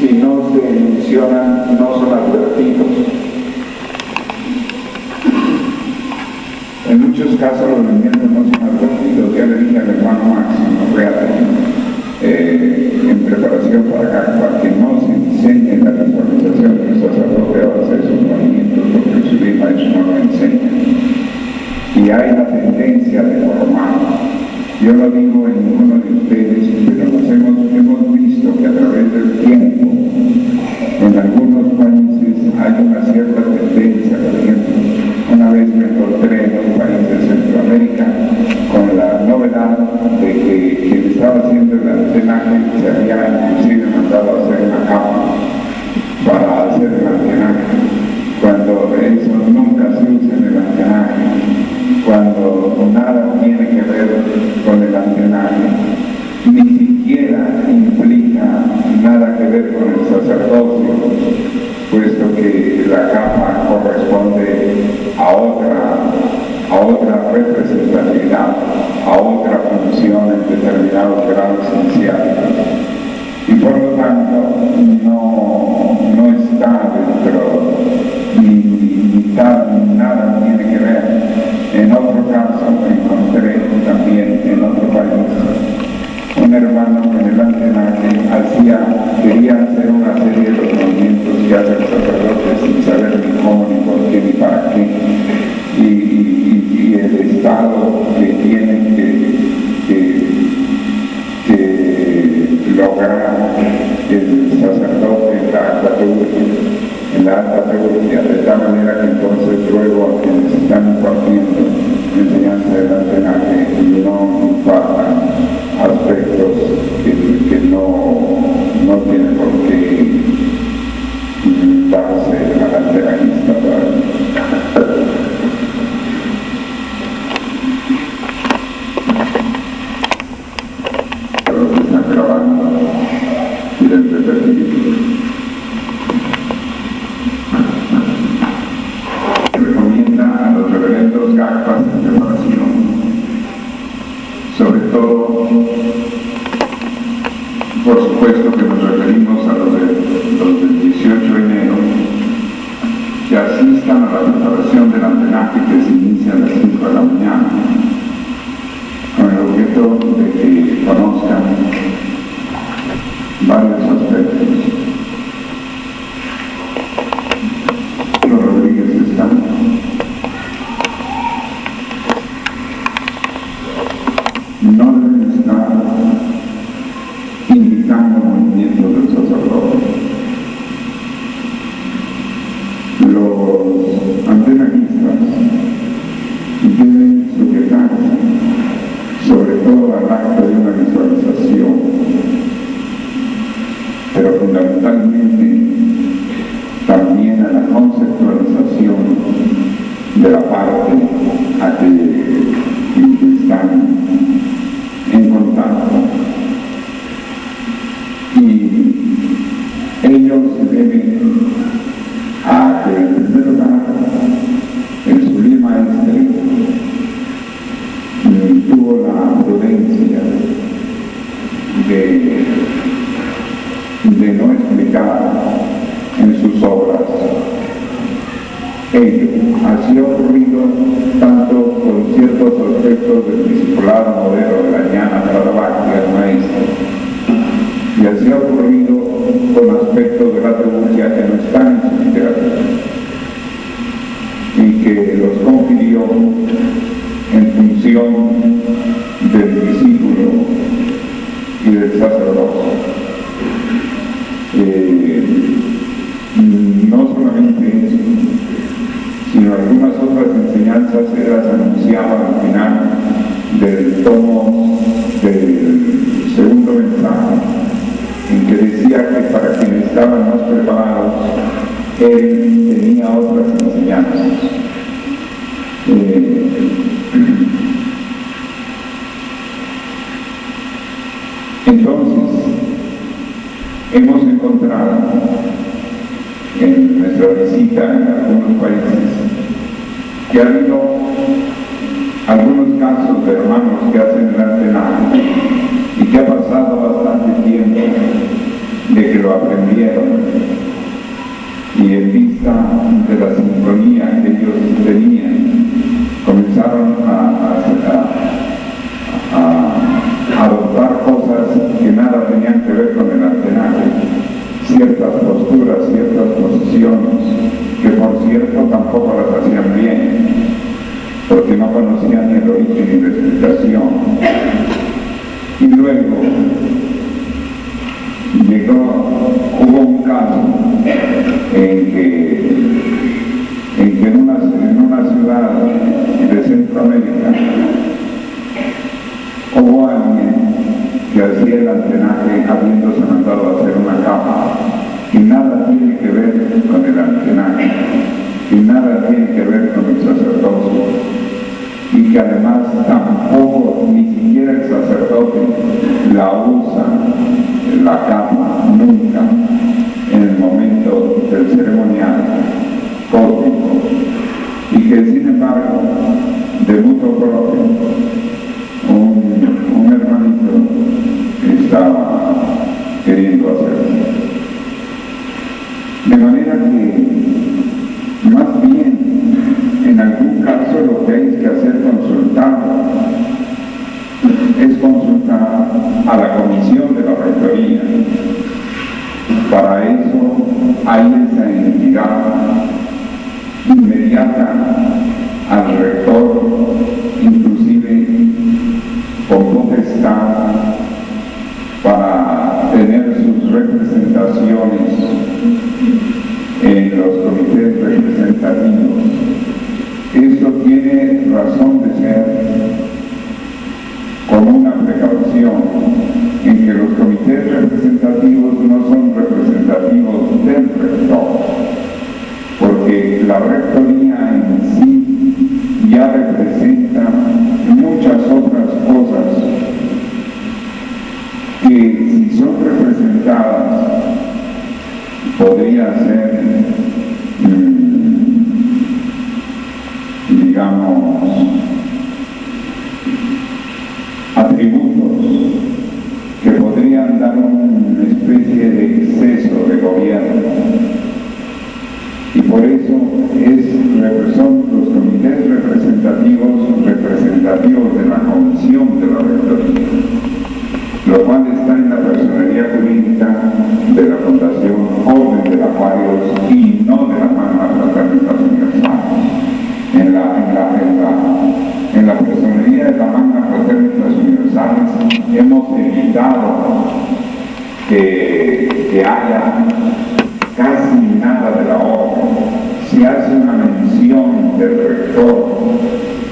si no se mencionan, no son advertidos. En muchos casos los movimientos no son advertidos. Ya le dije al hermano Máximo Real, en preparación para acá, que no se enseñe la visualización del sacerdote a hacer sus movimientos, porque su lema eso no lo enseña. Y hay la tendencia de formar. Yo no digo en ninguno de ustedes, pero hemos visto que a través del tiempo, en algunos países hay una cierta tendencia. Por ejemplo, una vez me encontré en un país de Centroamérica con la novedad de que quien estaba haciendo el antenaje se había inclusive mandado a hacer una capa para hacer el antenaje, cuando eso nunca se usa en el antenaje, cuando nada tiene que ver con el antenaje, ni siquiera implica nada que ver con el sacerdocio, puesto que la capa corresponde a otra representatividad, a otra función en determinados grados iniciales. Y por lo tanto no está dentro, ni nada tiene que ver. En otro caso me encontré también en otro país un hermano que en el antenaje quería hacer una serie de movimientos que hace el sacerdote sin saber ni cómo, ni por qué, ni para qué, y el estado que tiene que lograr el sacerdote en la alta teología, de tal manera que entonces luego a quienes están impartiendo enseñanza del antenaje no impartan aspectos que no tienen por qué darse al antenajista pero que están grabando y deben repetir. Recomienda a los reverendos GACPAS en preparación, sobre todo, por supuesto que nos referimos a los del 18 de enero, que asistan a la preparación del antenaje que se inicia a las 5 de la mañana, con el objeto de que conozcan varios aspectos. Los Rodríguez están. No deben estar indicando movimientos del sacerdote. Los antenajistas deben sujetarse sobre todo al acto de una visualización, pero fundamentalmente también a la conceptualización de la parte a que están en contacto. Y ellos se deben a que en primer lugar el sublime maestre tuvo la prudencia de no explicar en sus obras ello. Así ha ocurrido tanto con ciertos aspectos del discipulado modelo de la Ñana Tarabactia, el maestro, y así ha ocurrido con aspectos de la teología que no están en su literatura y que los confirió en función del discípulo y del sacerdocio. No solamente eso, sino algunas otras enseñanzas se las anunciaba al final del tomo del segundo mensaje, en que decía que para quienes estaban más preparados, él tenía otras enseñanzas. Entonces, hemos encontrado en nuestra visita en algunos países que ha habido algunos casos de hermanos que hacen el antenaje y que ha pasado bastante tiempo de que lo aprendieron, y en vista de la sintonía que ellos tenían, comenzaron a adoptar cosas que nada tenían que ver con el antenaje, ciertas posturas, ciertas posiciones, que por cierto tampoco las hacían bien, porque no conocían ni el origen ni la explicación. Y luego hubo un caso en que en una ciudad de Centroamérica hubo alguien que hacía el antenaje habiéndose mandado a hacer una capa, y nada tiene que ver con el antenaje, y nada tiene que ver con el sacerdocio, y que además tampoco, ni siquiera el sacerdote la usa, la capa, nunca en el momento del ceremonial cósmico, y que sin embargo, de mutuo propio, un hermanito estaba queriendo hacerlo. De manera que, más bien, en algún caso lo que hay que hacer es consultar a la comisión de la rectoría. Para eso hay esa entidad inmediata al rector, inclusive con potestad para tener sus representaciones en los comités representativos. Eso tiene razón de ser como una precaución, en que los comités representativos no son representativos del rector, porque la rectoría en sí ya representa muchas otras cosas que, si son representadas, podría ser, digamos, atributos que podrían dar una especie de exceso de gobierno. Y por eso son los comités representativos de la comisión de la rectoría, lo cual está en la personería jurídica de la Fundación Orden de Acuarios y no de la Magna Fraternidad Universal. En la personería de la Magna Fraternidad Universal hemos evitado que haya casi nada de la orden. Se hace una mención del rector,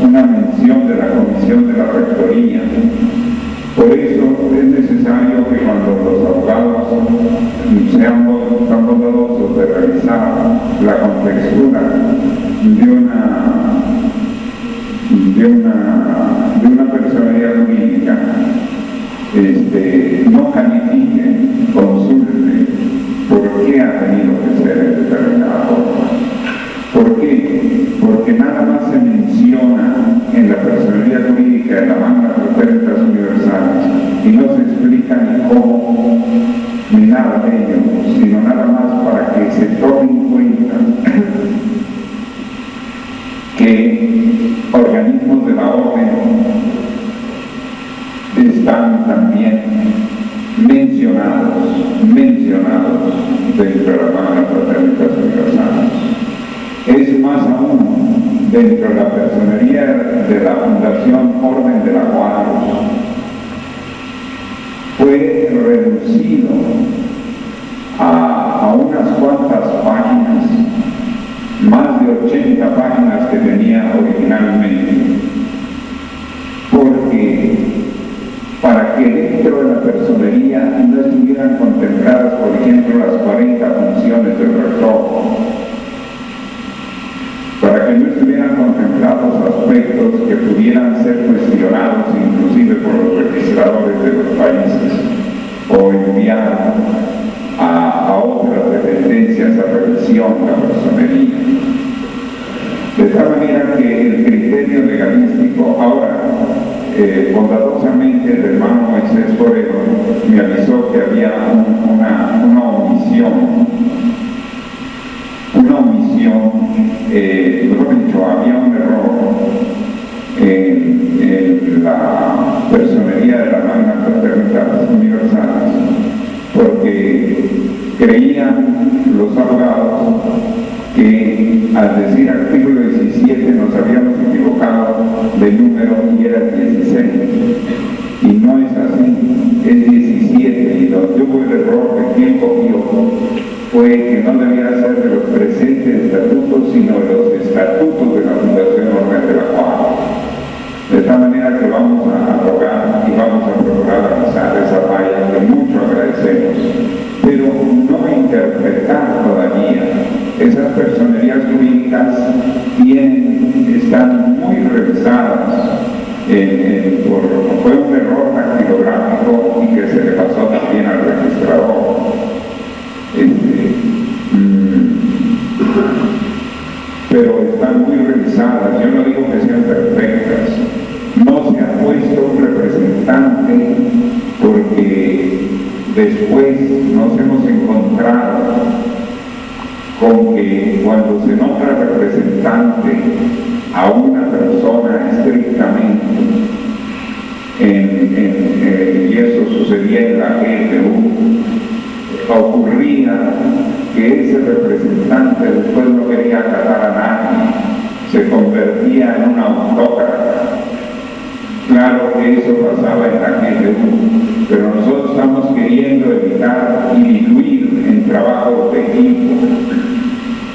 una mención de la comisión de la rectoría. Por eso es necesario que cuando los abogados sean tan bondadosos de revisar la contextura de una personalidad jurídica, no califiquen, consulten por qué ha tenido que ser de determinada forma. ¿Por qué? Porque nada más se menciona en la personalidad jurídica de la Magna Fraternidad Universal y no se explica ni cómo ni nada de ello, sino nada más para que se tome en cuenta que organismos de la orden están también mencionados dentro de la Magna Fraternidad Universal. Es más aún, dentro de la personería de la Fundación Orden de Acuarios, fue reducido a unas cuantas páginas, más de 80 páginas que tenía originalmente, porque para que dentro de la personería no estuvieran contempladas, por ejemplo, las 40 funciones del rector, para que no estuvieran contemplados aspectos que pudieran ser cuestionados inclusive por los registradores de los países o enviar a otras dependencias a revisión de la personería. De tal manera que el criterio legalístico, ahora, bondadosamente el hermano Moisés Forero me avisó que había una mejor dicho, había un error en la personería de la Magna Fraternidad Universal, porque creían los abogados que al decir artículo 17 nos habíamos equivocado de número y era 16, y no es así, es 17, y donde hubo el error de quien copió fue que no debía ser de los presentes estatutos, sino de los estatutos de la Fundación Orden de la Cuadra. De tal manera que vamos a rogar y vamos a procurar avanzar esa falla que mucho agradecemos, pero no interpretar todavía. Esas personerías jurídicas están muy revisadas, fue un error dactilográfico y que se le pasó también al registrador. Pero están muy revisadas. Yo no digo que sean perfectas. No se ha puesto un representante porque después nos hemos encontrado con que cuando se nombra representante a una persona estrictamente, y eso sucedía en la GFU, ocurría que ese representante después no quería acatar a nadie, se convertía en un autócrata. Claro que eso pasaba en la GFU, pero nosotros estamos queriendo evitar y diluir en trabajos de equipo.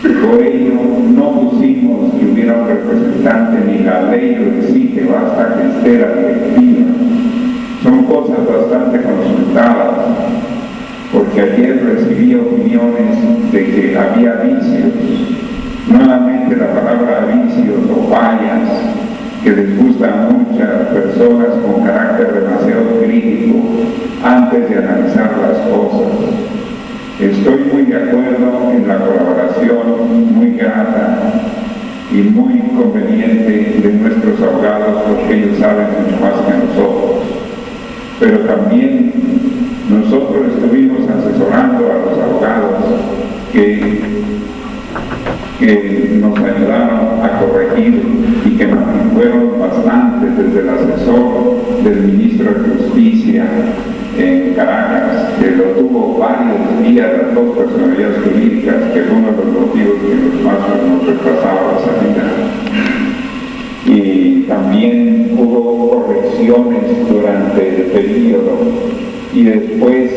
Por ello no pusimos que hubiera un representante, ni la ley lo exige, basta que esté la directiva. Son cosas bastante consultadas, porque ayer recibí opiniones de que había vicios. Nuevamente la palabra vicios o fallas, que les gusta a muchas personas con carácter demasiado crítico antes de analizar las cosas. Estoy muy de acuerdo en la colaboración muy grata y muy conveniente de nuestros abogados, porque ellos saben mucho más que nosotros. Pero también nosotros estuvimos asesorando a los abogados que nos ayudaron a corregir y que nos fueron bastantes, desde el asesor del ministro de Justicia en Caracas, que lo tuvo varios días, las dos personalidades jurídicas, que fue uno de los motivos que más nos retrasaba la salida. Y también hubo correcciones durante el periodo, y después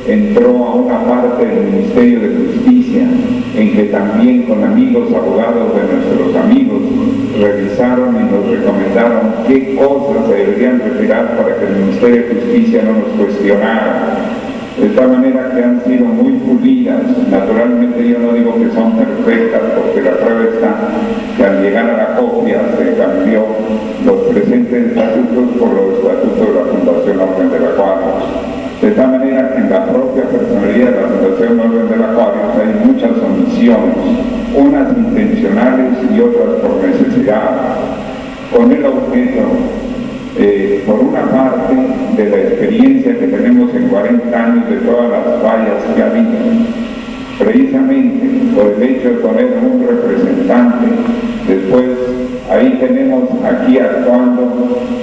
entró a una parte del Ministerio de Justicia, en que también con amigos abogados de nuestros amigos revisaron y nos recomendaron qué cosas se deberían retirar para que el Ministerio de Justicia no nos cuestionara. De tal manera que han sido muy pulidas. Naturalmente yo no digo que son perfectas, porque la prueba está que al llegar a la copia se cambió los presentes estatutos por los estatutos de la Fundación Orden del Acuarios. De tal manera que en la propia personalidad de la Fundación Orden del Acuarios hay muchas omisiones, unas intencionales y otras por necesidad, con el objeto, por una parte, de la experiencia que tenemos en 40 años de todas las fallas que ha habido, precisamente por el hecho de poner un representante. Después ahí tenemos aquí actuando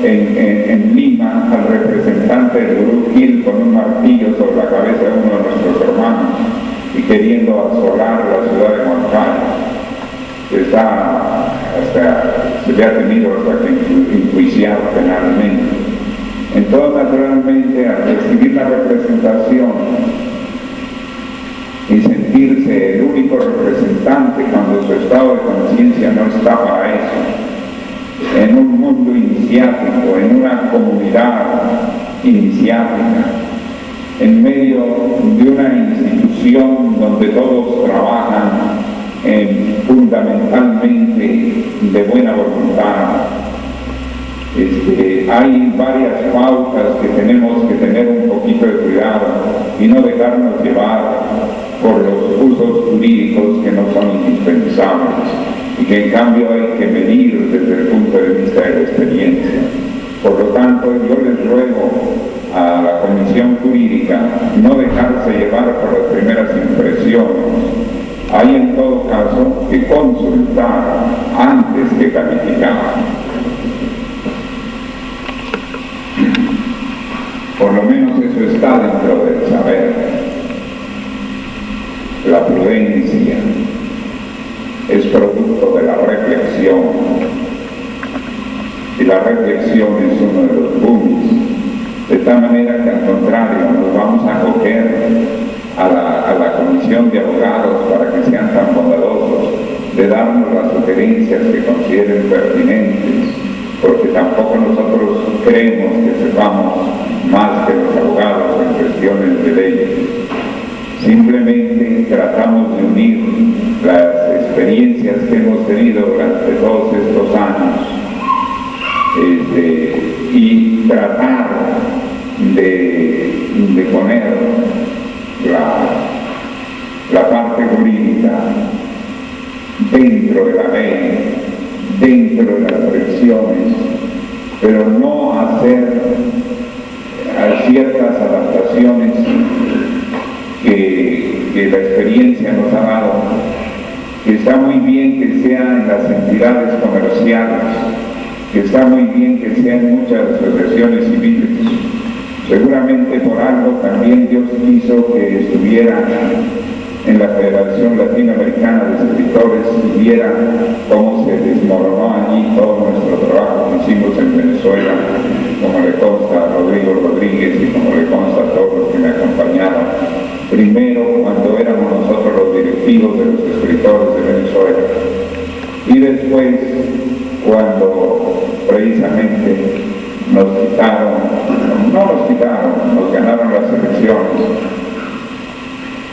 en Lima al representante de Gurú Gil con un martillo sobre la cabeza de uno de nuestros hermanos y queriendo asolar la ciudad de Huancayo. Se le ha tenido hasta que enjuiciar penalmente. Entonces, naturalmente, al recibir la representación y sentirse el único representante cuando su estado de conciencia no está para eso, en un mundo iniciático, en una comunidad iniciática, en medio de una institución donde todos trabajan fundamentalmente de buena voluntad. Hay varias pautas que tenemos que tener un poquito de cuidado y no dejarnos llevar por los usos jurídicos que no son indispensables y que en cambio hay que medir desde el punto de vista de la experiencia. Por lo tanto, yo les ruego a la Comisión Jurídica no dejarse llevar por las primeras impresiones. Hay en todo caso que consultar antes que calificar. Por lo menos eso está dentro del saber. La prudencia es producto de la reflexión, y la reflexión es uno de los booms, de tal manera que al contrario nos vamos a acoger a la comisión de abogados para que sean tan bondadosos de darnos las sugerencias que consideren pertinentes, porque tampoco nosotros creemos que sepamos más que los abogados en cuestiones de ley. Simplemente tratamos de unir las experiencias que hemos tenido durante todos estos años y tratar de poner la parte jurídica dentro de la ley, dentro de las previsiones, pero no hacer ciertas adaptaciones que la experiencia nos ha dado, que está muy bien que sea en las entidades comerciales, que está muy bien que sea en muchas asociaciones civiles. Seguramente por algo también Dios quiso que estuviera en la Federación Latinoamericana de Escritores y viera cómo se desmoronó allí todo nuestro trabajo que hicimos en Venezuela, como le consta a Rodrigo Rodríguez y como le consta a todos los que me acompañaron. Primero, cuando éramos nosotros los directivos de los escritores de Venezuela, y después, cuando precisamente nos ganaron las elecciones,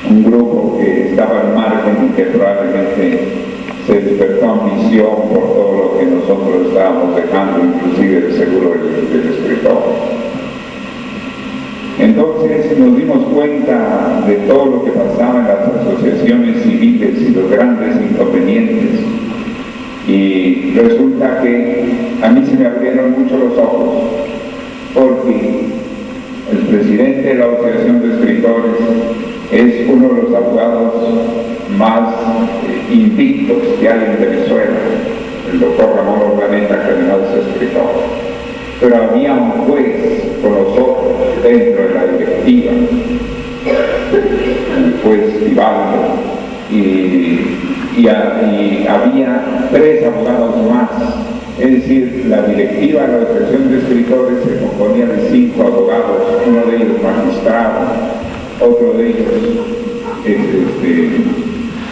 un grupo que estaba al margen y que probablemente se despertó ambición por todo lo que nosotros estábamos dejando, inclusive el seguro del escritor. Entonces nos dimos cuenta de todo lo que pasaba en las asociaciones civiles y los grandes inconvenientes, y resulta que a mí se me abrieron mucho los ojos, porque el presidente de la Asociación de Escritores es uno de los abogados más invictos que hay en Venezuela, el doctor Ramón Urdaneta, que además es escritor. Pero había un juez con nosotros dentro de la directiva, el juez Ibaldo, y había 3 abogados más. Es decir, la directiva de la Asociación de Escritores se componía de 5 abogados, uno de ellos magistrado, otro de ellos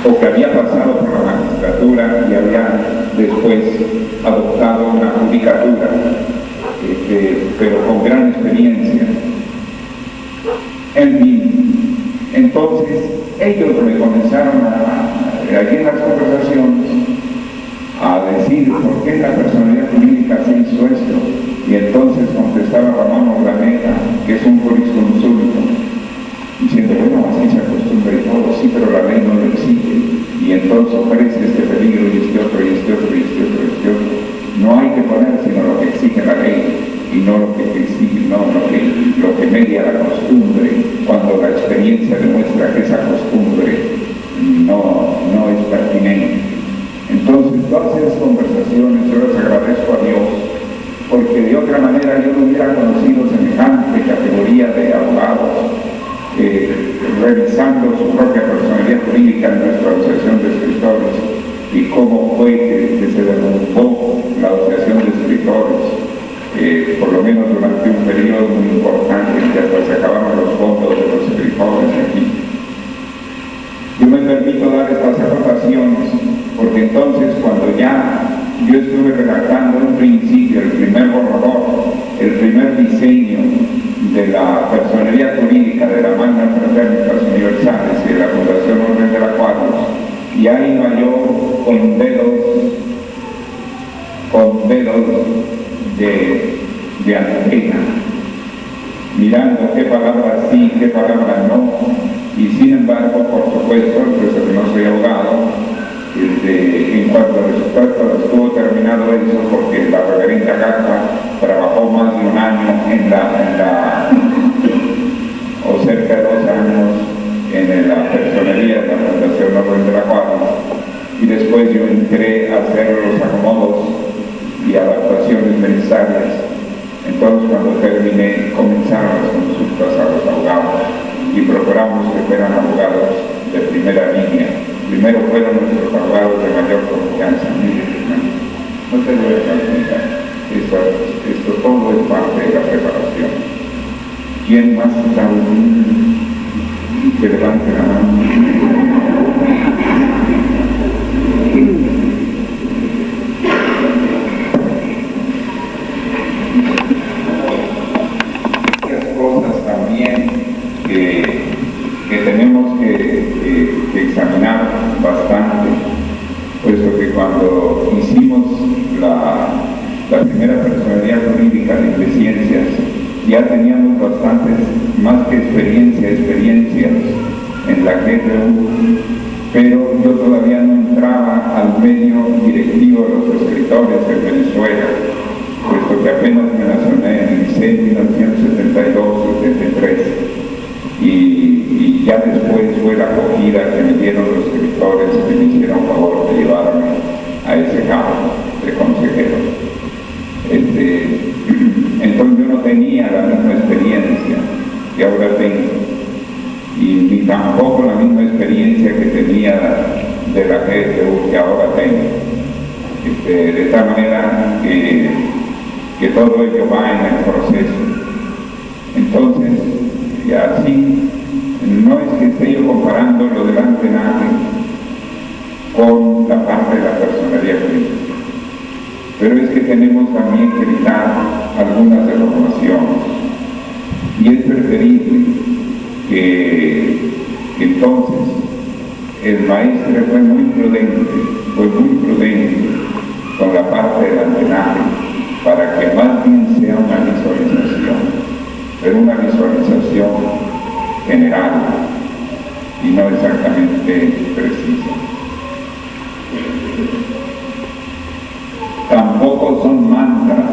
o que había pasado por la magistratura y había después adoptado una judicatura, pero con gran experiencia. En fin, entonces ellos me comenzaron aquí en las conversaciones a decir por qué la personalidad jurídica se hizo esto, y entonces contestaba Ramón Urdaneta, que es un jurisconsulto, diciendo, bueno, así se acostumbra y todo, sí, pero la ley no lo exige, y entonces ofrece este peligro y este otro, y este otro, y este otro, y este otro. No hay que poner sino lo que exige la ley, y no lo que exige, no lo que media la costumbre, cuando la experiencia demuestra que esa costumbre no es pertinente. Entonces, todas esas conversaciones yo les agradezco a Dios, porque de otra manera yo no hubiera conocido semejante categoría de abogados revisando su propia personalidad jurídica en nuestra Asociación de Escritores, y cómo fue que se derrumbó la Asociación de Escritores, por lo menos durante un periodo muy importante, que hasta se acabaron los fondos de los escritores aquí. Yo me permito dar estas acotaciones porque entonces, cuando ya yo estuve redactando en principio el primer borrador, el primer diseño de la personalidad jurídica de la Magna Fraternidad Universales y de la Fundación Orden de la Cuadros, y ahí iba yo con dedos de antena, mirando qué palabras sí, qué palabras no, y sin embargo, por supuesto, pues no soy abogado, en cuanto al resultado estuvo terminado eso, porque la reverenda Garza trabajó más de un año o cerca de 2 años en la personería de la Fundación Orden de la Cuadra, y después yo entré a hacer los acomodos y adaptaciones necesarias. Entonces, cuando terminé, comenzaron las consultas a los abogados y procuramos que fueran abogados de primera línea. Primero fueron nuestros abogados de mayor confianza. No te voy a calcular. Esto todo es parte de la preparación. ¿Quién más está? Que levante la mano. Cosas también que tenemos que examinar bastante, puesto que cuando hicimos la primera personalidad jurídica de Ciencias, ya teníamos bastantes, más que experiencias en la GRU, pero yo todavía no entraba al medio directivo de los escritores en Venezuela, puesto que apenas me nacioné en el ICE en 1972-73, y ya después fue la acogida que me dieron los escritores que me hicieron favor de llevarme a ese campo de consejero. Entonces yo no tenía la misma experiencia que ahora tengo, y ni tampoco la misma experiencia que tenía de la GRU que ahora tengo, de tal manera que todo ello va en el proceso. Entonces, y así, no es que esté yo comparando lo del antenaje con la parte de la personalidad jurídica, pero es que tenemos también que evitar algunas deformaciones, y es preferible que entonces el maestro fue muy prudente con la parte del antenaje, para que más bien sea una visualización, pero una visualización general y no exactamente precisa. Tampoco son mantras,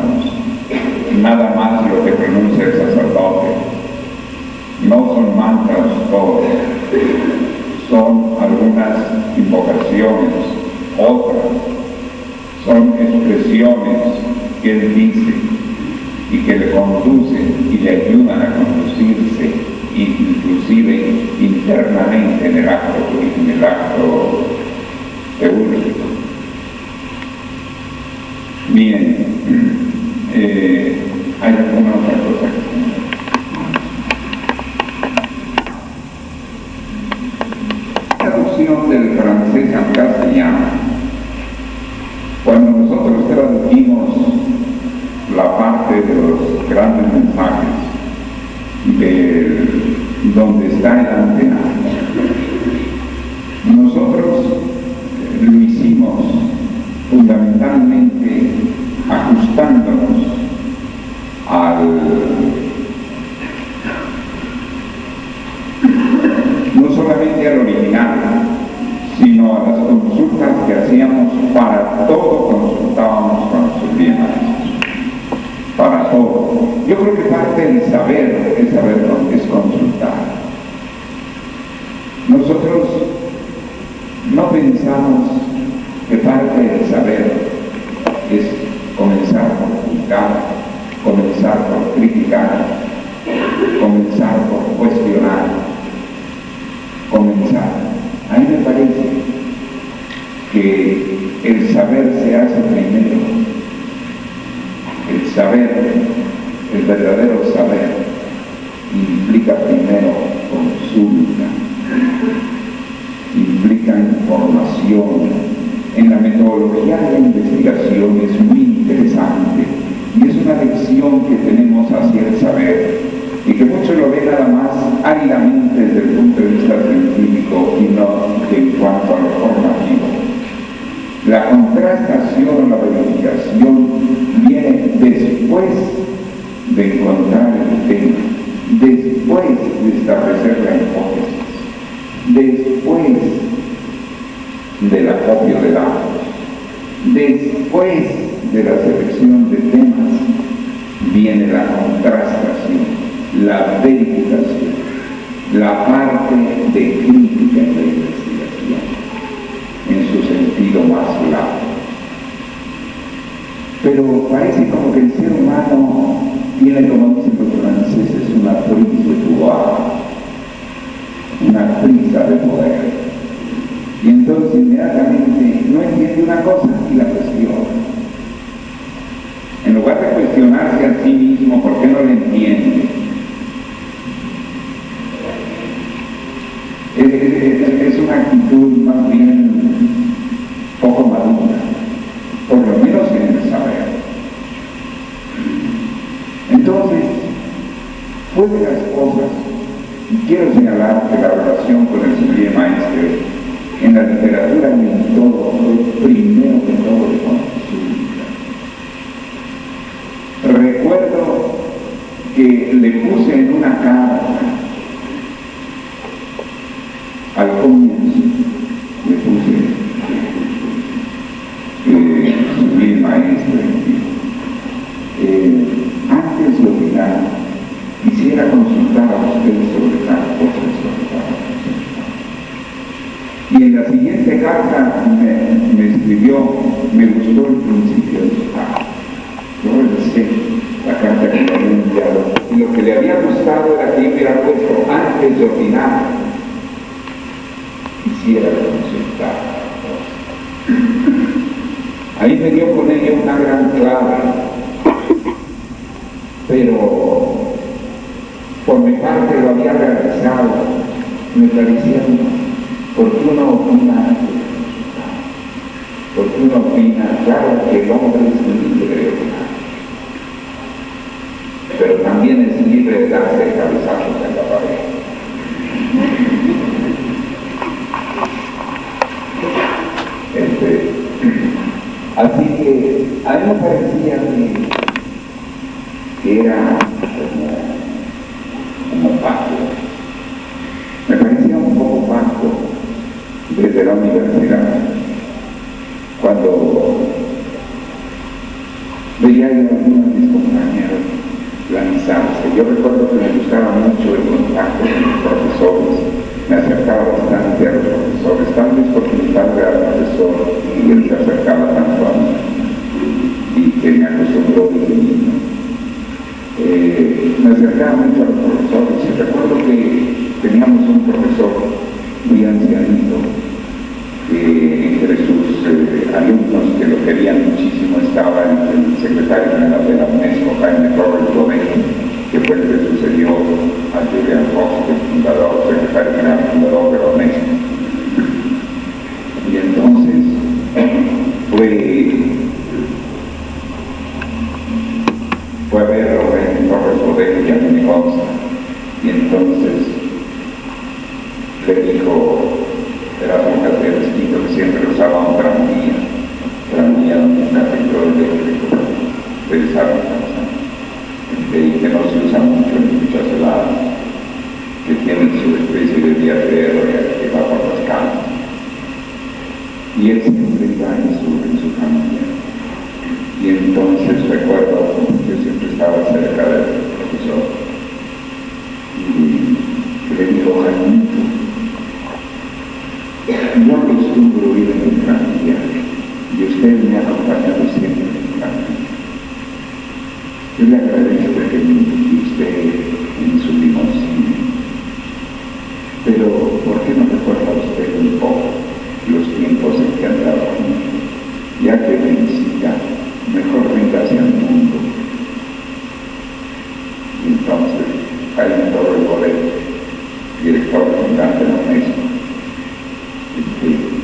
nada más lo que pronuncia el sacerdote. No son mantras todos, son algunas invocaciones, otras son expresiones que él dice y que le conducen y le ayudan a conducirse, inclusive internamente en el acto teúrgico. Bien, ¿hay alguna otra cosa que traducción del francés al castellano? Cuando nosotros tradujimos la parte de los grandes mensajes de donde está el antenaje, nosotros lo hicimos fundamentalmente ajustándonos no solamente al original, sino a las consultas que hacíamos. Para todo consultábamos con nuestros bienes, para todo. Yo creo que parte del saber es consultar. Nosotros no pensamos que parte del saber es comenzar por juzgar, comenzar por criticar, comenzar por cuestionar, comenzar. A mí me parece que el saber se hace primero. El saber, el verdadero saber, implica primero consulta, implica información. En la metodología de la investigación es muy interesante y es una lección que tenemos hacia el saber, y que muchos lo ven nada más áridamente desde el punto de vista científico y no en cuanto a lo formativo. La contrastación, la verificación viene después de encontrar el tema, después de establecer la hipótesis, después del acopio de datos, después de la selección de temas, viene la contrastación, la verificación, la parte de crítica de la investigación, en su sentido Pero parece como que el ser humano tiene, como dicen los franceses, una prisa de pouvoir, una prisa de poder. Y entonces inmediatamente no entiende una cosa y la cuestiona. En lugar de cuestionarse a sí mismo por qué no lo entiende, es una actitud más bien poco madura, por lo menos en el saber. Entonces, fue de las cosas, y quiero señalar que la relación con el sublime maestro en la literatura y en todo fue primero que todo con su vida. Recuerdo que le puse en una carta al comienzo, le puse sublime maestro, antes de opinar, quisiera consultar a ustedes sobre tal cosa, sobre tal cosa. Y en la siguiente carta me escribió, me gustó el principio de su carta. Yo revisé la carta que le había enviado y lo que le había gustado era que yo hubiera puesto antes de opinar, quisiera consultar. Ahí me dio con ella una gran clave, pero por mi parte lo había realizado, me parecía, ¿por qué uno opina? ¿Por qué uno opina? Claro que el hombre es libre de opinar, pero también es libre de darse cabezazos en la pared. Así que a mí me parecía que era como pacto. Me parecía un poco pacto desde la universidad, cuando veía yo a algunos de mis compañeros lanzarse. Yo recuerdo que me gustaba mucho el contacto con los profesores, me acercaba bastante a los profesores, tal vez porque mi padre era profesor y él se acercaba tanto a mí y que me acostumbró desde niño. Me acercaba mucho a los profesores y recuerdo que teníamos un profesor muy ancianito, entre sus alumnos que lo querían muchísimo estaba el secretario general de la UNESCO, Jaime Torres Bodet, que fue el que sucedió a Julian Fox, el fundador, secretario general fundador de la UNESCO. Y entonces fue a verlo en Torres Bodet y a mí me consta. Y entonces le dijo, era un característico que siempre usaba un tranvía donde está el control eléctrico del desarrollo, que no se usa mucho en muchas ciudades, que tienen su especie de viajero que va por las calles. Y él siempre iba en su familia. Y entonces recuerdo que siempre estaba cerca del profesor y le dijo, Jaimito, yo acostumbro ir en el tranvía y usted me ha acompañado siempre en el tranvía. Yo le agradezco que me invite usted en su limusina, pero ¿por qué no recuerda usted un poco los tiempos en que andaba conmigo? Ya que me necesita, mejor venga hacia el mundo. Y entonces, Jaime Torres Bodet, director general de la UNESCO,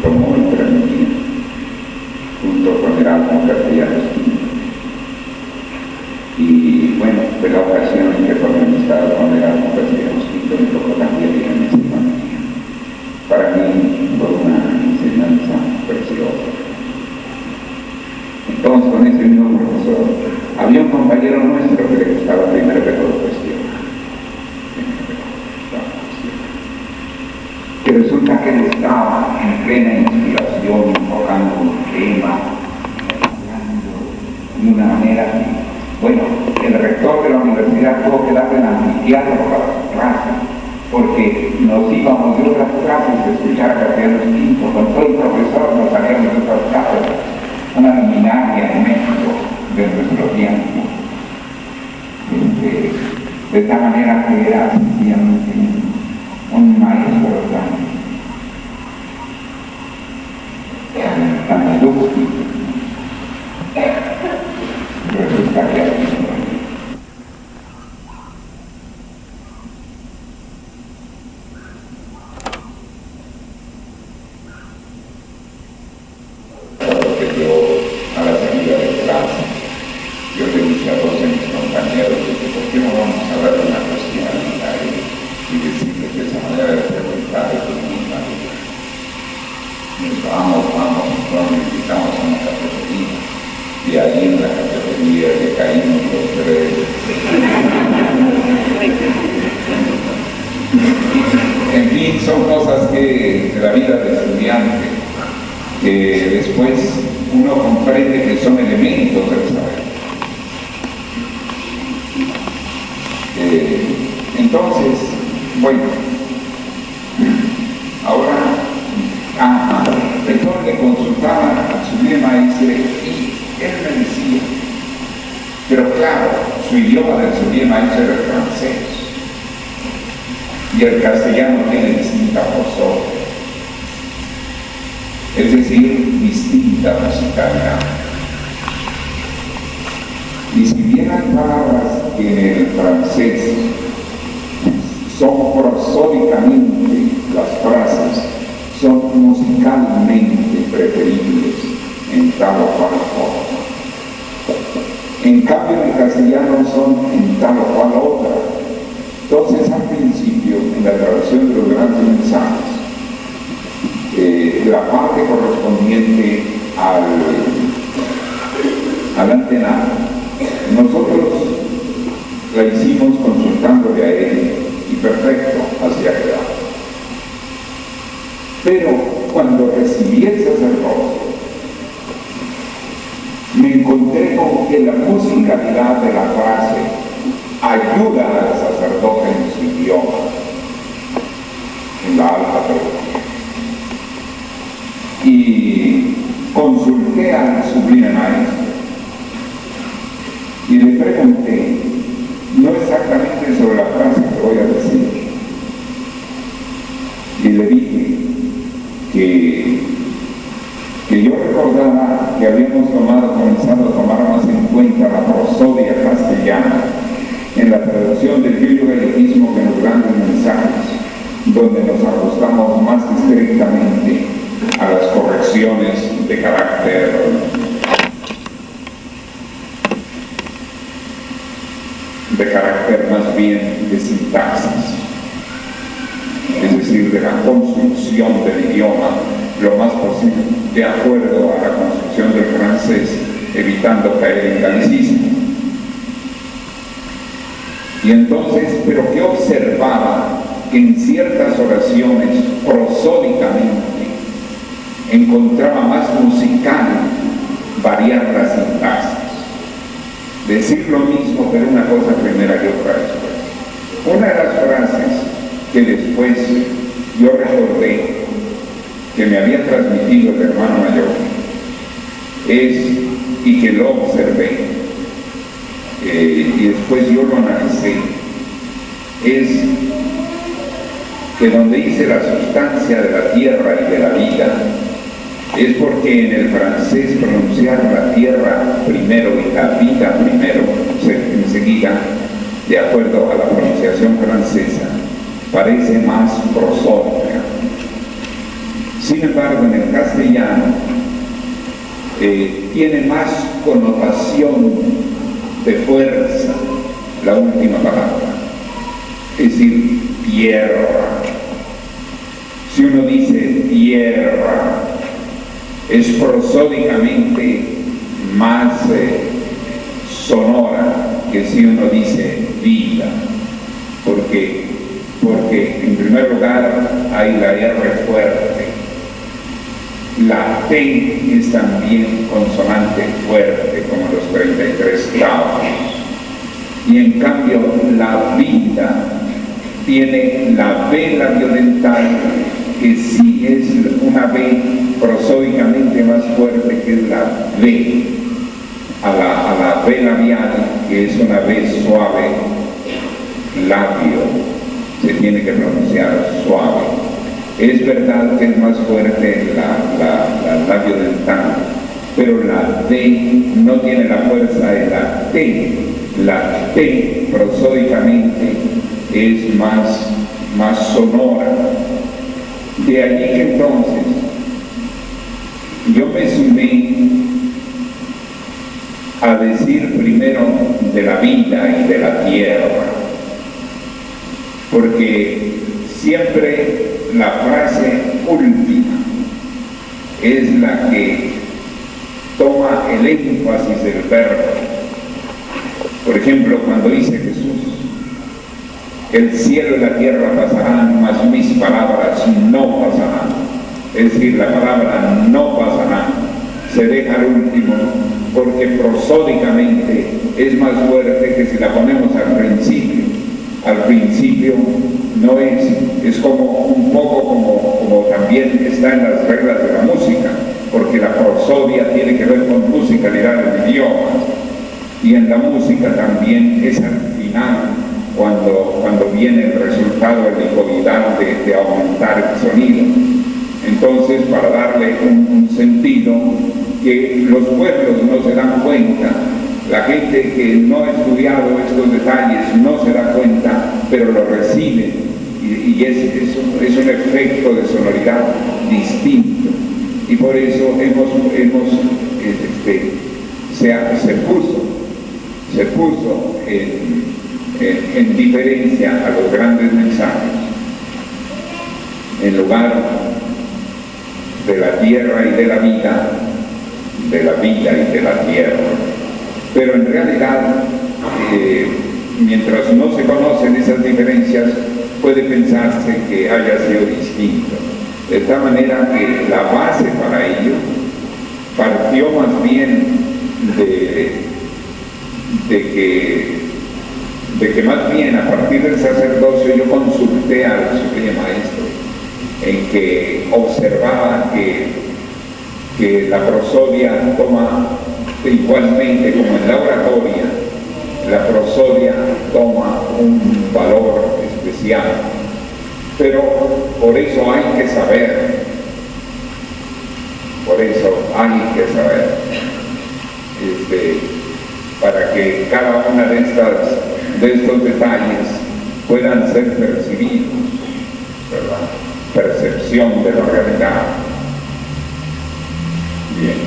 tomó el tranvía junto con Erasmo Castellanos Quinto. Y bueno, fue la ocasión en que por mi amistad con Erasmo Castellanos Quinto me tocó también ir en ese tranvía. Para mí fue una enseñanza preciosa. Entonces, con ese mismo profesor, había un compañero nuestro que le gustaba primero que todo cuestionar. Que resulta que él estaba en plena inspiración, enfocando un tema, de una manera que, bueno, el rector de la universidad tuvo que darle el anfiteatro para su clase, porque nos íbamos de otras clases a escuchar a Castellanos Quinto, con todo el profesor nos salíamos de otras clases, una luminaria en México de de tal manera que era sencillamente un maestro tan lúcido. Resulta que a la salida de clase, yo le dije a dos de mis compañeros, ¿por qué no vamos a dar una cuestionalidad y decirle que esa manera de preguntar es muy válida? Y nos vamos, entonces invitamos a una cafetería, y ahí en la cafetería que caímos los tres. En fin, son cosas que de la vida del estudiante, que después uno comprende que son elementos del saber. Entonces, bueno, ahora, entonces le consultaba a su bien maestro y él me decía, pero claro, su idioma del su bien maestro era el francés y el castellano tiene distinta prosopia, es decir, distinta musicalidad. Y si bien hay palabras que en el francés son prosódicamente, las frases son musicalmente preferibles en tal o cual forma. En cambio, en el castellano son en tal o cual otra. Entonces, al principio, en la traducción de los grandes mensajes, la parte correspondiente al antenado, nosotros la hicimos consultándole a él y perfecto, hacia allá. Pero cuando recibí el sacerdocio, me encontré con que la musicalidad de la frase ayuda al sacerdote en su idioma, en la alta teología. Y consulté al sublime maestro y le pregunté, no exactamente sobre la frase que voy a decir, y le dije que yo recordaba que habíamos comenzado a tomar más en cuenta la prosodia castellana en la traducción del Yuyo Galeguismo que en los grandes mensajes, donde nos ajustamos más estrictamente a las correcciones de carácter más bien de sintaxis, es decir, de la construcción del idioma lo más posible de acuerdo a la construcción del francés, evitando caer en galicismo. Y entonces, pero que observaba que en ciertas oraciones prosódicamente encontraba más musical variar la sintaxis. Decir lo mismo, pero una cosa primera que otra después. Una de las frases que después yo recordé que me había transmitido el hermano mayor es, y que lo observé, y después yo lo analicé, es que donde dice la sustancia de la tierra y de la vida, es porque en el francés pronunciar la tierra primero y la vida primero, enseguida, de acuerdo a la pronunciación francesa, parece más prosódica. Sin embargo, en el castellano tiene más connotación de fuerza la última palabra, es decir, tierra. Si uno dice tierra, es prosódicamente más sonora que si uno dice vida, porque en primer lugar hay la R fuerte, la T es también consonante fuerte como los 33 clavos, y en cambio la vida tiene la B labiodental, que sí es una B prosódicamente más fuerte que es la B, a la B labial, que es una B suave, labio se tiene que pronunciar suave. Es verdad que es más fuerte la labio dental, pero la D no tiene la fuerza de la T. La T prosódicamente es más sonora. De allí que entonces yo me sumé a decir primero de la vida y de la tierra, porque siempre la frase última es la que toma el énfasis del verbo. Por ejemplo, cuando dice Jesús, el cielo y la tierra pasarán, mas mis palabras no pasarán. Es decir, la palabra no pasará, se deja al último, porque prosódicamente es más fuerte que si la ponemos al principio. Al principio no es como un poco como también está en las reglas de la música, porque la prosodia tiene que ver con musicalidad del idioma, y en la música también es al final cuando viene el resultado helicoidal de aumentar el sonido. Entonces, para darle un sentido que los pueblos no se dan cuenta, la gente que no ha estudiado estos detalles no se da cuenta, pero lo recibe, y es un efecto de sonoridad distinto, y por eso se puso en diferencia a los grandes mensajes, en lugar de la tierra y de la vida y de la tierra. Pero en realidad, mientras no se conocen esas diferencias, puede pensarse que haya sido distinto. De tal manera que la base para ello partió más bien de que más bien a partir del sacerdocio yo consulté al Supremo Maestro, en que observaba que la prosodia toma igualmente como en la oratoria, la prosodia toma un valor especial, pero por eso hay que saber, para que cada una de estos detalles puedan ser percibidos, ¿verdad? Percepción de la realidad. Bien.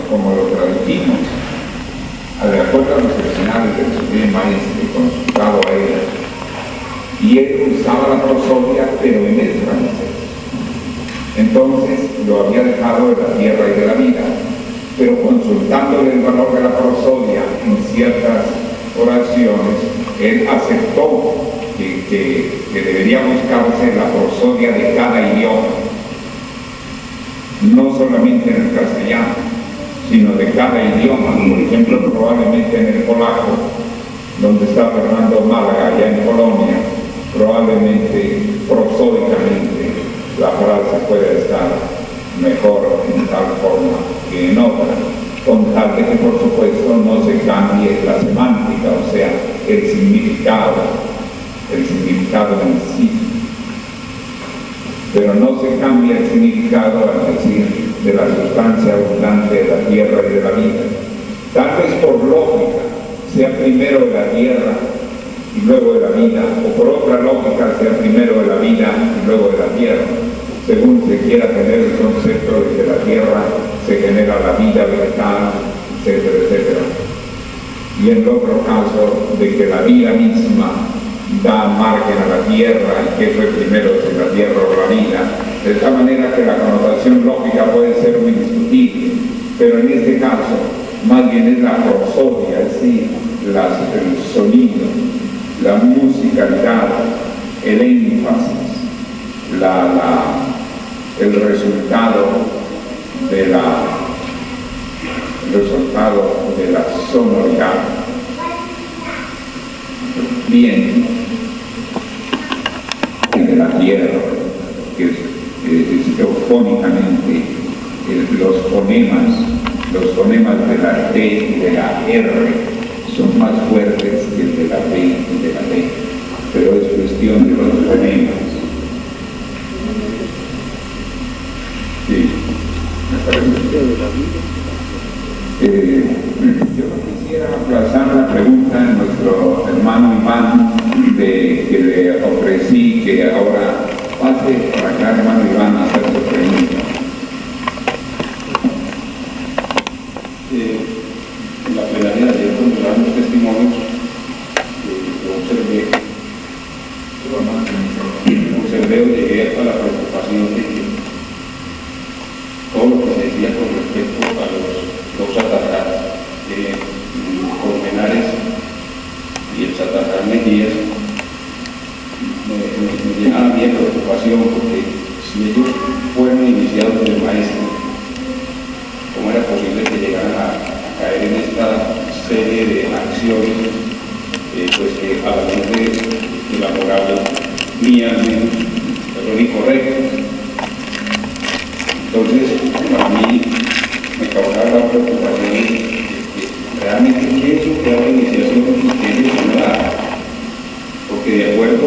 Como lo transmitimos, de acuerdo a los originales del Supremo Maestro consultado a él, y él usaba la prosodia, pero en el francés. Entonces lo había dejado de la tierra y de la vida, pero consultándole el valor de la prosodia en ciertas oraciones, él aceptó que debería buscarse la prosodia de cada idioma, no solamente en el castellano, sino de cada idioma. Por ejemplo, probablemente en el polaco, donde está Fernando Málaga, allá en Polonia, probablemente prosódicamente la frase puede estar mejor en tal forma que en otra, con tal de que por supuesto no se cambie la semántica, o sea, el significado en sí. Pero no se cambia el significado al decir de la sustancia abundante de la tierra y de la vida. Tal vez por lógica sea primero de la tierra y luego de la vida, o por otra lógica sea primero de la vida y luego de la tierra, según se quiera tener el concepto de que la tierra se genera la vida vegetal, etcétera, etcétera. Y en el otro caso, de que la vida misma da margen a la tierra y que fue primero si la tierra o la vida, de tal manera que la connotación lógica puede ser muy discutible, pero en este caso más bien es la prosodia, es decir, el sonido, la musicalidad, el énfasis, el resultado de la sonoridad. Bien, de la tierra, que es teofónicamente los fonemas Los fonemas de la T y de la R son más fuertes que el de la B y de la D, pero es cuestión de los fonemas. Sí, me parece. Yo quisiera aplazar la pregunta de nuestro hermano Iván, que le ofrecí que ahora pase para acá, hermano Iván, a hacer su pregunta. En la plenaria de ayer, cuando daban los testimonios, yo observé o llegué a la preocupación de que todo lo que se decía con respecto a los dos atacados, Colmenares y el Satanás Mejías, me llenaba bien de preocupación, porque si ellos fueron iniciados del maestro, ¿cómo era posible que llegaran a caer en esta serie de acciones pues que a la luz de la moral mía son incorrectas? Entonces, para mí me causaba la preocupación de que realmente qué es lo que da la iniciación y qué es lo que no da, porque de acuerdo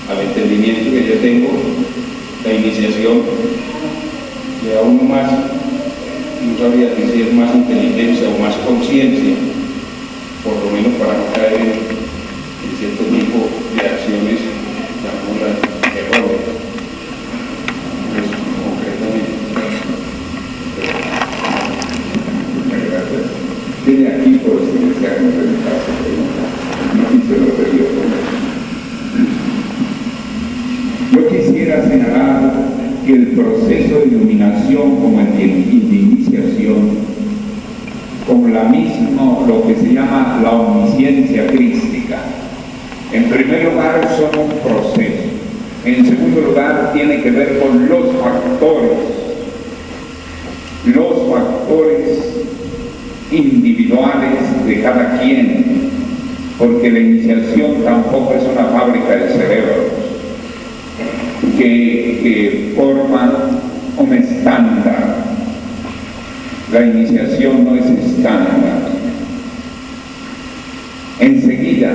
al entendimiento que yo tengo, la iniciación le da a uno más, no sabría decir más inteligencia o más conciencia, por lo menos para no caer en cierto tipo de acciones, llamémoslas erróneas. Pues, concretamente. Gracias. Tiene aquí por si desean realizar su pregunta. No quise lo perdió. Yo quisiera señalar que el proceso de iluminación como el de iniciación, como lo que se llama la omnisciencia crística, en primer lugar son un proceso, en segundo lugar tiene que ver con los factores individuales de cada quien, porque la iniciación tampoco es una fábrica de cerebros que forman un estándar. La iniciación no es estándar. Enseguida,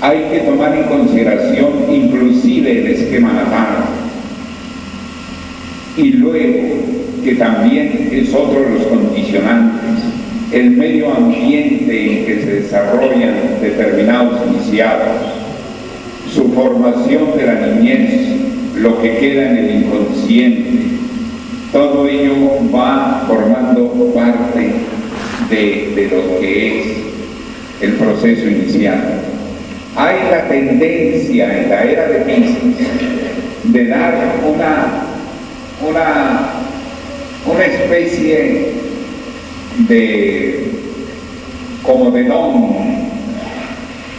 hay que tomar en consideración inclusive el esquema natal. Y luego, que también es otro de los condicionantes, el medio ambiente en que se desarrollan determinados iniciados, su formación de la niñez, lo que queda en el inconsciente, todo ello va formando parte de lo que es el proceso inicial. Hay la tendencia en la era de Piscis de dar una especie como de don,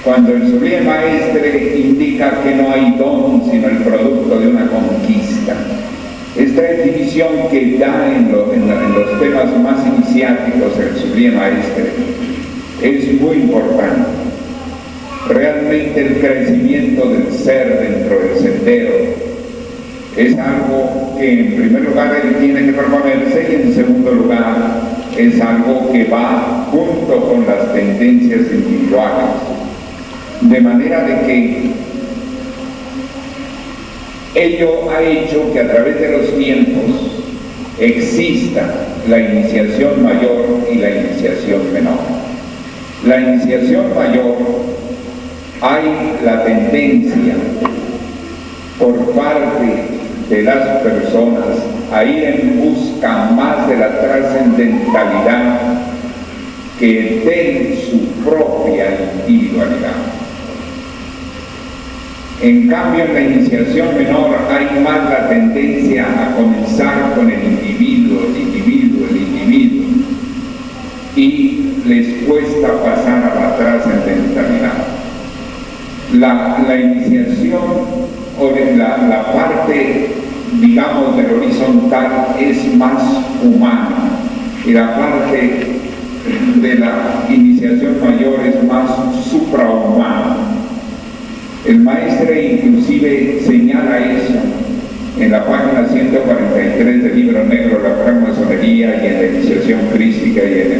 cuando el sublime maestre indica que no hay don sino el producto de una conquista. Esta definición que da en los temas más iniciáticos del sublime maestre es muy importante. Realmente el crecimiento del ser dentro del sendero es algo que en primer lugar él tiene que proponerse y en segundo lugar es algo que va junto con las tendencias individuales. De manera de que ello ha hecho que a través de los tiempos exista la iniciación mayor y la iniciación menor. La iniciación mayor, hay la tendencia por parte de las personas a ir en busca más de la trascendentalidad que de su propia individualidad. En cambio, en la iniciación menor hay más la tendencia a comenzar con el individuo, y les cuesta pasar a la trascendentalidad. La iniciación o la parte, digamos, del horizontal es más humana y la parte de la iniciación mayor es más suprahumana. El maestre inclusive señala eso en la página 143 del libro negro La francmasonería y en la iniciación crística y en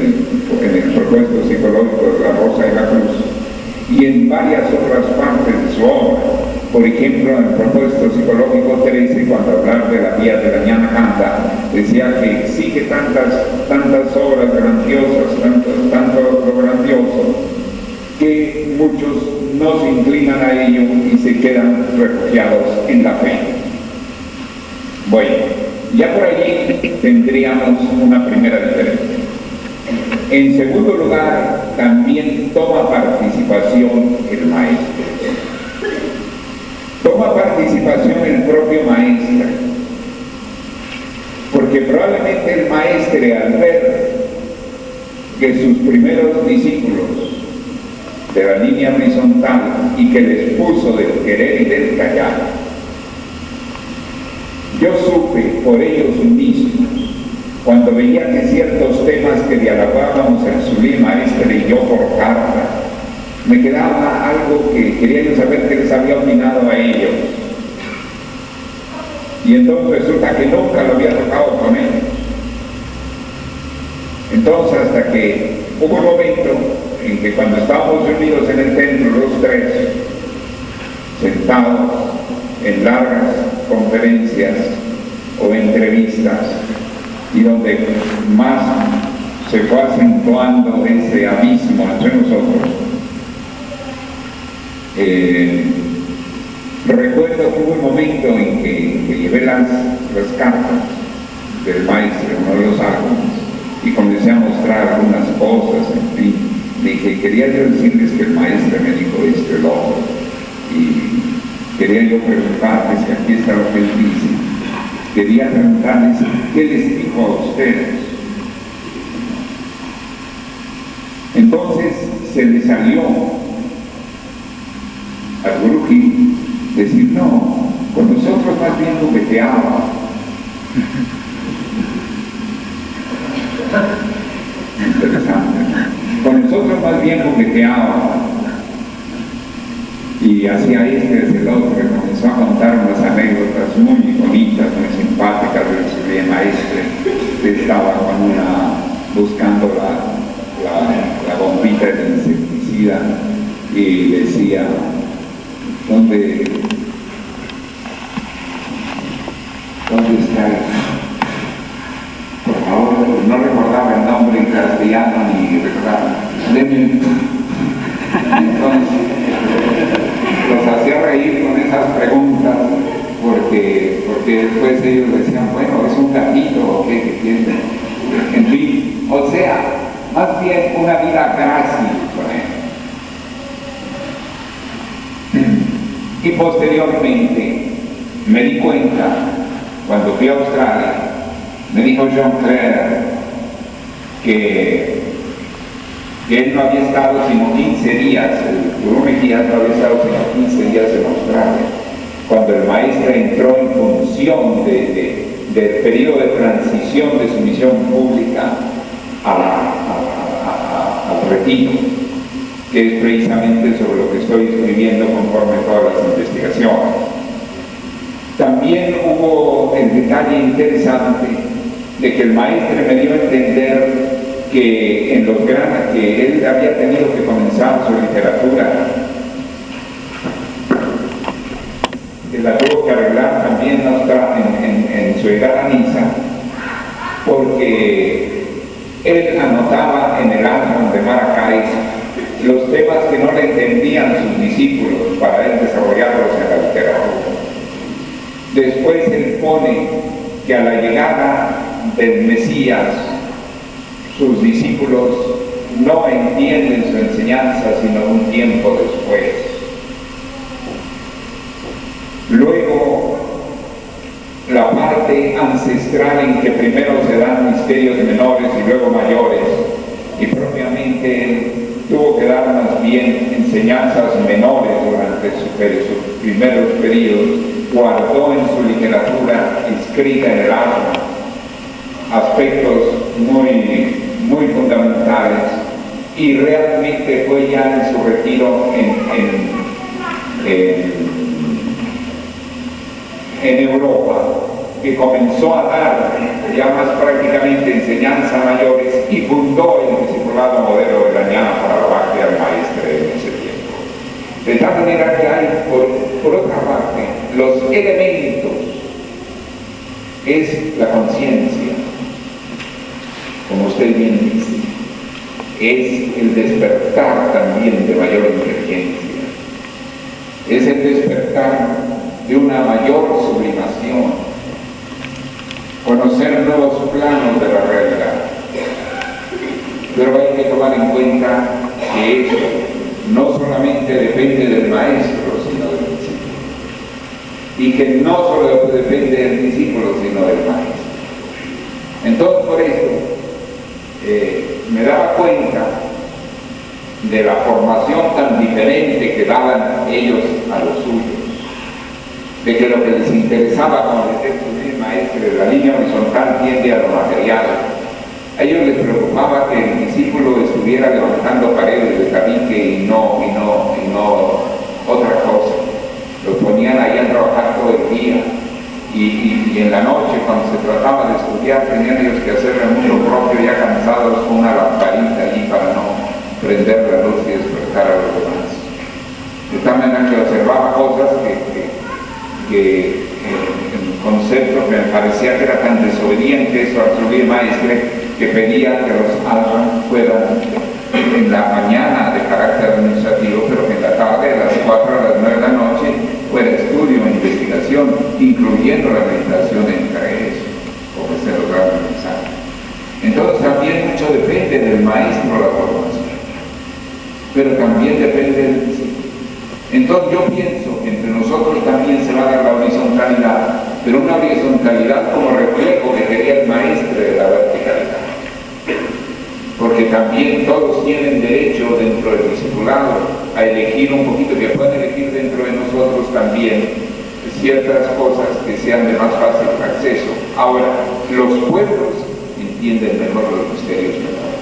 el propuesto psicológico de La Rosa y la Cruz, y en varias otras partes de su obra. Por ejemplo, en el propuesto psicológico 13, cuando hablar de la vía de la Ñana Kanda, decía que exige tantas obras grandiosas, tanto lo grandioso, que muchos no se inclinan a ello y se quedan refugiados en la fe. Bueno, ya por allí tendríamos una primera diferencia. En segundo lugar, también toma participación el maestro. Toma participación el propio maestro, porque probablemente el maestro, al ver que sus primeros discípulos de la línea horizontal y que les puso del querer y del callar, yo supe por ellos mismos, cuando veía que ciertos temas que dialogábamos el Zulí maestro y yo por carta, me quedaba algo que quería yo saber qué les había opinado a ellos. Y entonces resulta que nunca lo había tocado con ellos. Entonces, hasta que hubo un momento en que cuando estábamos reunidos en el templo, los tres, sentados en largas conferencias o entrevistas, y donde más se fue acentuando ese abismo entre nosotros, recuerdo que hubo un momento en que llevé las cartas del maestro, uno de los álbumes, y comencé a mostrar algunas cosas, en fin. Dije, quería yo decirles que el maestro me dijo esto, el otro, y quería yo preguntarles, que aquí está lo que él dice, quería preguntarles qué les dijo a ustedes. Entonces se le salió al Guruji decir, no, con nosotros más bien jugueteaba. Interesante. Con nosotros más bien jugueteaba. Y hacía hacia el otro, que comenzó a contar unas anécdotas muy bonitas, muy simpáticas del Zulí maestre, que estaba buscando la bombita de insecticida y decía, ¿dónde está él? Por favor, no recordaba el nombre en castellano ni recordaba. Entonces, los hacía reír con esas preguntas, porque después ellos decían, bueno, es un gatito o qué tiene. En fin, o sea, más bien una vida grácil con él. Y posteriormente me di cuenta, cuando fui a Australia, me dijo John Clare que él no había estado sino 15 días, el Gurú Mejía no había estado sino 15 días en Australia, cuando el maestro entró en función del periodo de transición de su misión pública al retiro, que es precisamente sobre lo que estoy escribiendo conforme a todas las investigaciones. También hubo el detalle interesante de que el maestro me dio a entender que que él había tenido que comenzar su literatura, que la tuvo que arreglar también en su edad a Niza, porque él anotaba en el álbum de Maracay los temas que no le entendían sus discípulos para él desarrollarlos en la literatura. Después él pone que a la llegada del Mesías, sus discípulos no entienden su enseñanza sino un tiempo después. Luego, la parte ancestral en que primero se dan misterios menores y luego mayores, y propiamente tuvo que dar más bien enseñanzas menores durante sus primeros periodos, guardó en su literatura escrita en el alma aspectos muy fundamentales, y realmente fue ya en su retiro en Europa que comenzó a dar ya más prácticamente enseñanza a mayores y fundó el discipulado modelo de la Ñana para la Bhakti al Maestre en ese tiempo. De tal manera que hay, por otra parte, los elementos, es la conciencia, como usted bien dice, es el despertar también de mayor inteligencia, es el despertar de una mayor sublimación, conocer nuevos planos de la realidad. Pero hay que tomar en cuenta que eso no solamente depende del maestro, sino del discípulo. Y que no solo depende del discípulo, sino del maestro. Entonces, por eso, me daba cuenta de la formación tan diferente que daban ellos a los suyos, de que lo que les interesaba, como decía el maestro, de la línea horizontal tiende a lo material. A ellos les preocupaba que el discípulo estuviera levantando paredes de tabique y no otra cosa. Los ponían ahí a trabajar todo el día y en la noche, cuando se trataba de estudiar, tenían ellos que hacer el mundo propio, ya cansados, con una lamparita allí para no prender la luz y despertar a los demás. De tal manera que observaba cosas que el concepto que me parecía que era tan desobediente eso al subir maestre, que pedía que los almas fueran en la mañana de carácter administrativo, pero que en la tarde, a las 4 a las 9 de la noche, fuera estudio e investigación, incluyendo la meditación entre eso, porque se lograron mensaje. Entonces también mucho depende del maestro la formación, pero también depende del discípulo. Entonces yo pienso que entre nosotros también se va a dar la horizontalidad, pero una horizontalidad como reflejo que quería el maestro de la verticalidad. Porque también todos tienen derecho dentro del discipulado a elegir un poquito, que puedan elegir dentro de nosotros también ciertas cosas que sean de más fácil acceso. Ahora, los pueblos entienden mejor los misterios menores,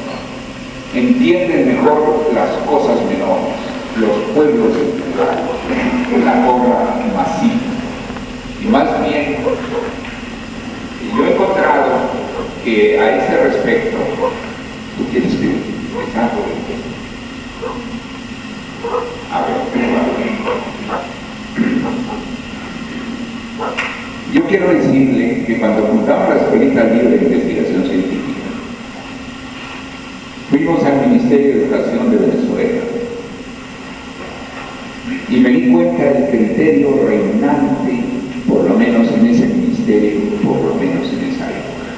entienden mejor las cosas menores, los pueblos en la obra masiva. Y más bien, yo he encontrado que a ese respecto, ¿tú quieres que algo de esto? A ver, yo quiero decirle que cuando fundamos la Escuelita Libre de Investigación Científica, fuimos al Ministerio de Educación de Venezuela y me di cuenta del criterio reinante, por lo menos en ese ministerio, por lo menos en esa época.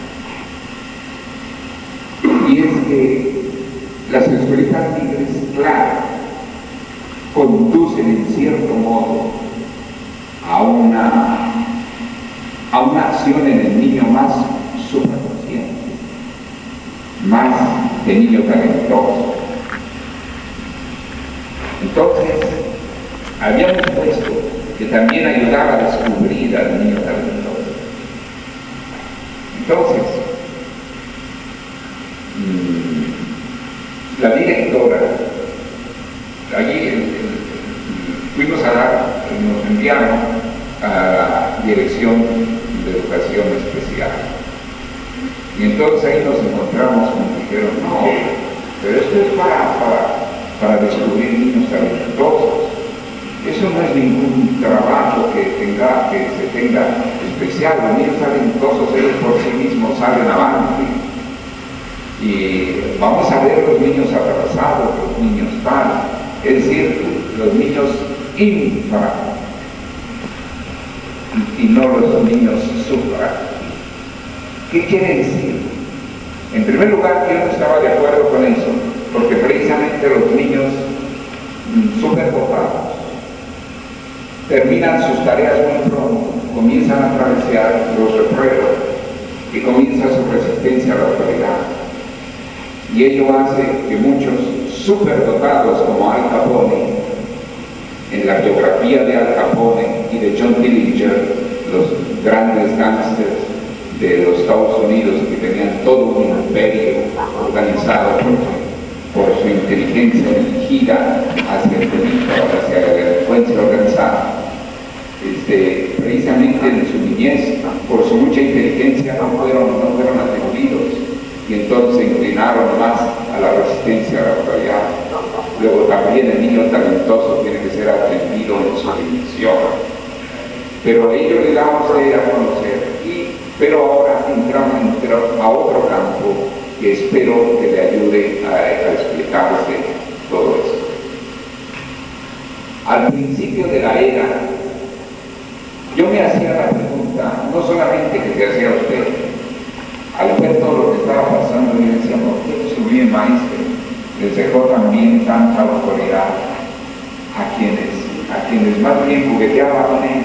Y es que las escuelitas libres, claro, conducen en cierto modo a una acción en el niño más supraconsciente, más de niño talentoso. Entonces, habíamos puesto que también ayudaba a descubrir al niño talentoso. Entonces, la directora, allí fuimos a dar, nos enviaron a la Dirección de Educación Especial. Y entonces ahí nos encontramos con que dijeron, no, pero esto es para descubrir niños talentosos. Eso no es ningún trabajo que se tenga especial. Los niños talentosos, ellos por sí mismos salen avante. Y vamos a ver los niños atrasados, los niños tal, es decir, los niños infra y no los niños supra. ¿Qué quiere decir? En primer lugar, yo no estaba de acuerdo con eso, porque precisamente los niños superdotados terminan sus tareas muy pronto, comienzan a travesear los repruebos y comienza su resistencia a la autoridad. Y ello hace que muchos superdotados como Al Capone, en la biografía de Al Capone y de John Dillinger, los grandes gángsters de los Estados Unidos que tenían todo un imperio organizado por su inteligencia dirigida hacia el delito, hacia la delincuencia organizada, precisamente en su niñez niñez, por su mucha inteligencia, no fueron atendidos, y entonces se inclinaron más a la resistencia a la autoridad. Luego también el niño talentoso tiene que ser atendido en su dimensión. Pero ello le da a usted a conocer. Pero ahora entramos a otro campo que espero que le ayude a explicarse todo esto. Al principio de la era, yo me hacía la pregunta, no solamente que se hacía usted, al ver todo lo que estaba pasando, y decía, ¿por qué su bien maestro les dejó también tanta autoridad a quienes más bien jugueteaban con él,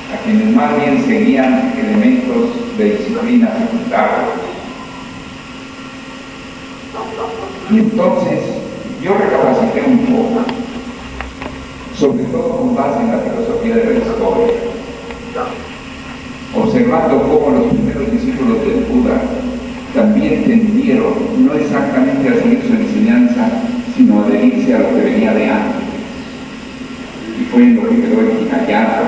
a quienes más bien seguían elementos de disciplina secundaria? Y entonces yo recapacité un poco, sobre todo con base en la filosofía de la historia, observando cómo los primeros discípulos del Buda también tendieron no exactamente a seguir su enseñanza, sino a adherirse a lo que venía de antes. Y fue en lo que quedó el Hinayana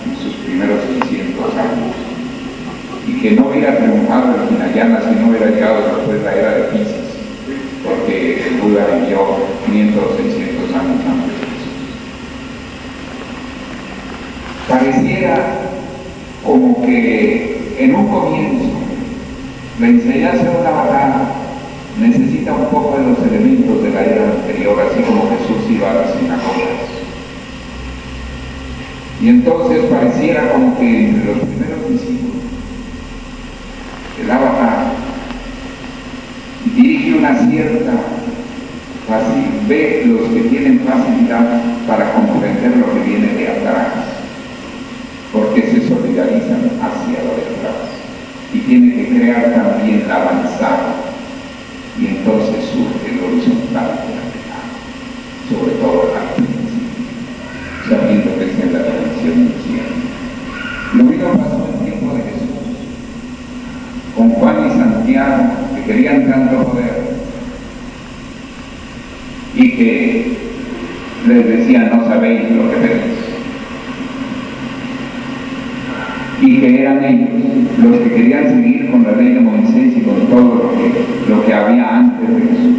en sus primeros 600 años. Y que no hubiera triunfado el Hinayana si no hubiera llegado después la era de Pisces, porque el Buda vivió 500 o 600 años antes. Pareciera como que en un comienzo la enseñanza de una batalla necesita un poco de los elementos de la era anterior, así como Jesús iba a las sinagogas. Y entonces pareciera como que entre los primeros discípulos el avatar dirige una cierta facilidad, ve los que tienen facilidad para comprender lo que viene de atrás, porque se solidarizan hacia lo de atrás, y tiene que crear también la avanzada, y entonces surge el horizontal de la pegada, sobre todo al principio, sabiendo que esa es la tradición inicial. Lo mismo pasó en el tiempo de Jesús, con Juan y Santiago, que querían tanto poder, y que les decían, no sabéis lo que pedís. Y que eran ellos los que querían seguir con la ley de Moisés y con todo lo que había antes de Jesús.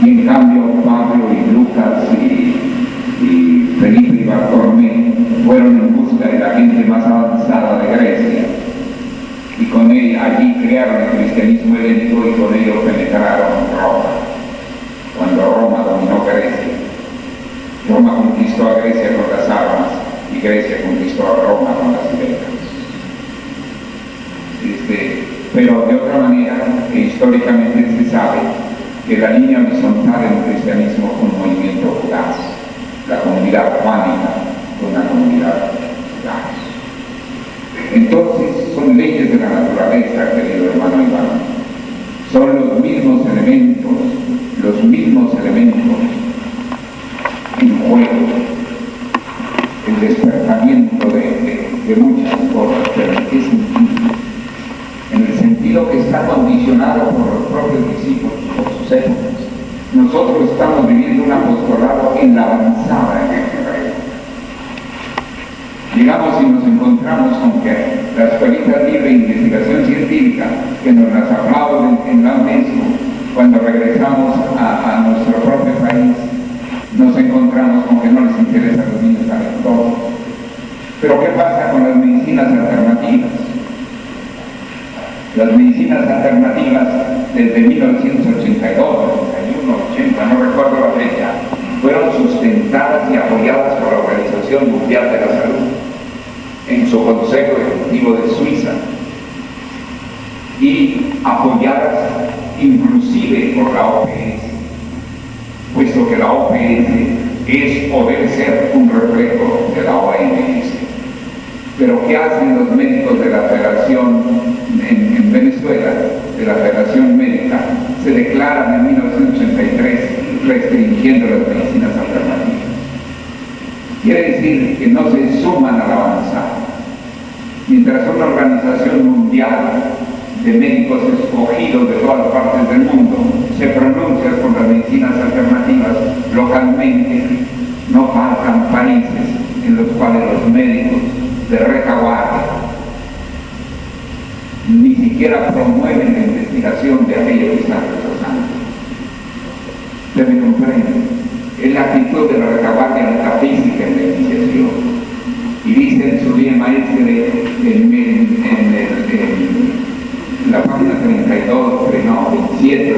Y en cambio Pablo y Lucas y Felipe y Bartolomé fueron en busca de la gente más avanzada de Grecia, y con ella allí crearon el cristianismo helénico, y con ello penetraron Roma. Cuando Roma dominó Grecia, Roma conquistó a Grecia con las armas, y Grecia conquistó a Roma con las ideas. Pero de otra manera, que históricamente se sabe que la línea horizontal en el cristianismo fue un movimiento fugaz. La comunidad juánica fue una comunidad fugaz. Entonces, son leyes de la naturaleza, querido hermano Iván. Son los mismos elementos en juego. El despertamiento de muchas cosas, pero es en el sentido que está condicionado por los propios discípulos, por sus épocas. Nosotros estamos viviendo un apostolado en la avanzada en este reino. Llegamos y nos encontramos con que las escuelitas libres de investigación científica, que nos las aplauden en la UNESCO, cuando regresamos a nuestro propio país, nos encontramos con que no les interesa a los niños talentosos. Pero ¿qué pasa con las medicinas alternativas? Las medicinas alternativas desde 1982, 81, 80, no recuerdo la fecha, fueron sustentadas y apoyadas por la Organización Mundial de la Salud en su Consejo Ejecutivo de Suiza, y apoyadas inclusive por la OPS, puesto que la OPS es o debe ser un reflejo de la OMS. Pero ¿qué hacen los médicos de la Federación en Venezuela, de la Federación Médica? Se declaran en 1983 restringiendo las medicinas alternativas. Quiere decir que no se suman a la avanzada. Mientras una organización mundial de médicos escogidos de todas partes del mundo se pronuncia por las medicinas alternativas, localmente no faltan países en los cuales los médicos de retaguardia, ni siquiera promueven la investigación de aquello que está rechazando. ¿Usted me comprende? Es la actitud de la retaguardia metafísica en la iniciación. Y dice en su día maestre, en la página 32, 27,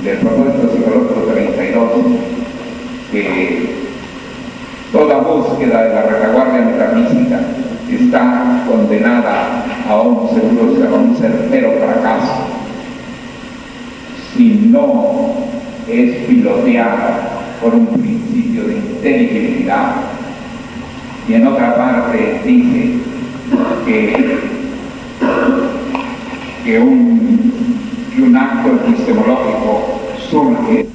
del propuesto psicológico 32, que toda búsqueda de la retaguardia metafísica está condenada a un certero fracaso si no es piloteada por un principio de inteligibilidad. Y en otra parte dice que un acto epistemológico surge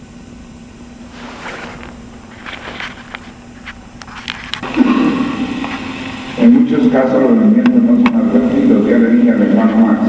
en muchos casos. Los movimientos no son advertidos. Ya le dije al hermano Max